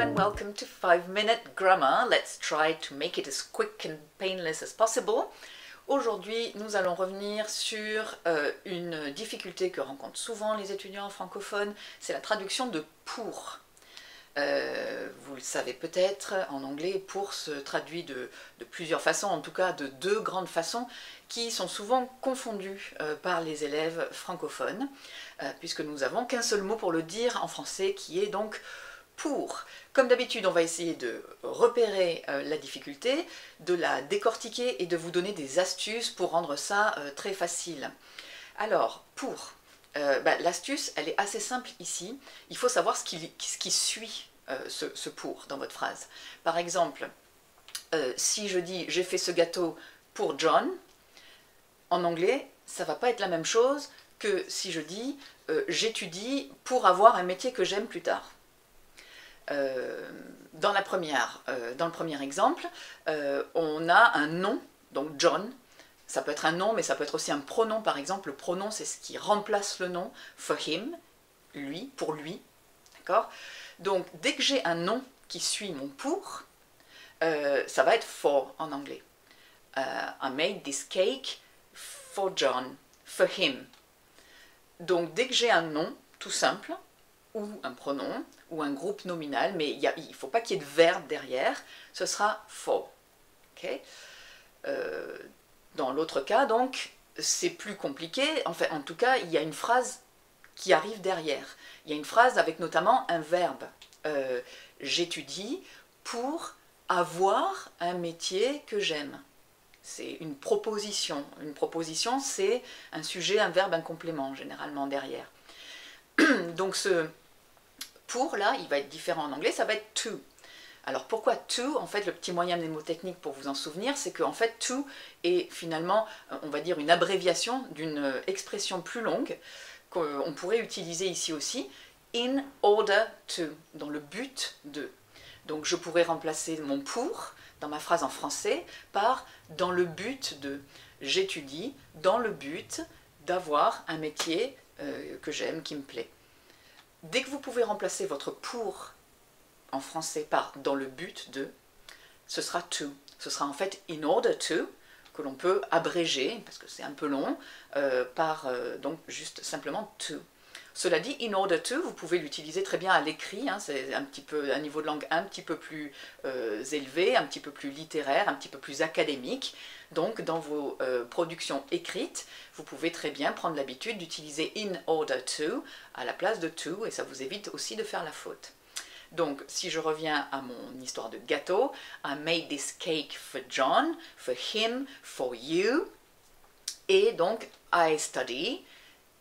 and welcome to 5-Minute Grammar. Let's try to make it as quick and painless as possible. Aujourd'hui, nous allons revenir sur une difficulté que rencontrent souvent les étudiants francophones, c'est la traduction de « pour ». Vous le savez peut-être, en anglais, « pour » se traduit de plusieurs façons, en tout cas de deux grandes façons, qui sont souvent confondues par les élèves francophones, puisque nous n'avons qu'un seul mot pour le dire en français, qui est donc « pour ». Comme d'habitude, on va essayer de repérer la difficulté, de la décortiquer et de vous donner des astuces pour rendre ça très facile. Alors, pour... l'astuce, elle est assez simple ici. Il faut savoir ce qui suit ce pour dans votre phrase. Par exemple, si je dis « j'ai fait ce gâteau pour John », en anglais, ça ne va pas être la même chose que si je dis « j'étudie pour avoir un métier que j'aime plus tard ». Dans le premier exemple, on a un nom, donc John. Ça peut être un nom, mais ça peut être aussi un pronom, par exemple. Le pronom, c'est ce qui remplace le nom. For him, lui, pour lui. D'accord? Donc, dès que j'ai un nom qui suit mon pour, ça va être for en anglais. I made this cake for John, for him. Donc, dès que j'ai un nom, tout simple, ou un pronom, ou un groupe nominal, mais il ne faut pas qu'il y ait de verbe derrière, ce sera for. Okay? Dans l'autre cas, donc, c'est plus compliqué. Enfin, en tout cas, il y a une phrase qui arrive derrière. Il y a une phrase avec notamment un verbe. J'étudie pour avoir un métier que j'aime. C'est une proposition. Une proposition, c'est un sujet, un verbe, un complément, généralement, derrière. Donc, ce pour, là, il va être différent en anglais, ça va être to. Alors pourquoi to? En fait, le petit moyen mnémotechnique pour vous en souvenir, c'est qu'en fait to est finalement, on va dire, une abréviation d'une expression plus longue qu'on pourrait utiliser ici aussi, in order to, dans le but de. Donc je pourrais remplacer mon pour dans ma phrase en français par dans le but de. J'étudie dans le but d'avoir un métier que j'aime, qui me plaît. Dès que vous pouvez remplacer votre pour en français par dans le but de, ce sera to. Ce sera en fait in order to, que l'on peut abréger, parce que c'est un peu long, par donc juste simplement to. Cela dit, in order to, vous pouvez l'utiliser très bien à l'écrit, hein, c'est un petit peu un niveau de langue un petit peu plus élevé, un petit peu plus littéraire, un petit peu plus académique. Donc dans vos productions écrites, vous pouvez très bien prendre l'habitude d'utiliser in order to à la place de to, et ça vous évite aussi de faire la faute. Donc, si je reviens à mon histoire de gâteau, I made this cake for John, for him, for you. Et donc, I study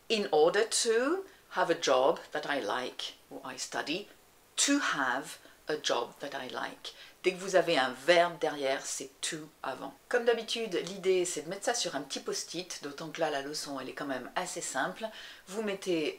in order to have a job that I like. Ou I study to have a job that I like. Dès que vous avez un verbe derrière, c'est to avant. Comme d'habitude, l'idée c'est de mettre ça sur un petit post-it, d'autant que là la leçon elle est quand même assez simple. Vous mettez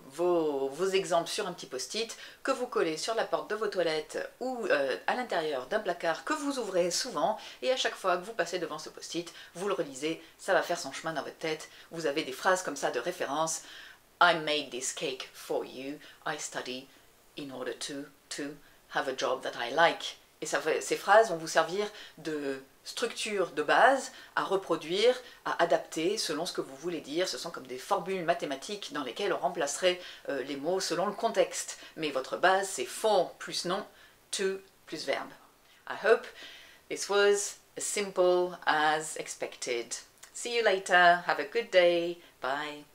vos exemples sur un petit post-it que vous collez sur la porte de vos toilettes ou à l'intérieur d'un placard que vous ouvrez souvent, et à chaque fois que vous passez devant ce post-it, vous le relisez, ça va faire son chemin dans votre tête. Vous avez des phrases comme ça de référence. I made this cake for you. I study in order to have a job that I like. Et ces phrases vont vous servir de structure de base à reproduire, à adapter selon ce que vous voulez dire. Ce sont comme des formules mathématiques dans lesquelles on remplacerait les mots selon le contexte. Mais votre base, c'est for plus nom, to plus verbe. I hope this was as simple as expected. See you later. Have a good day. Bye.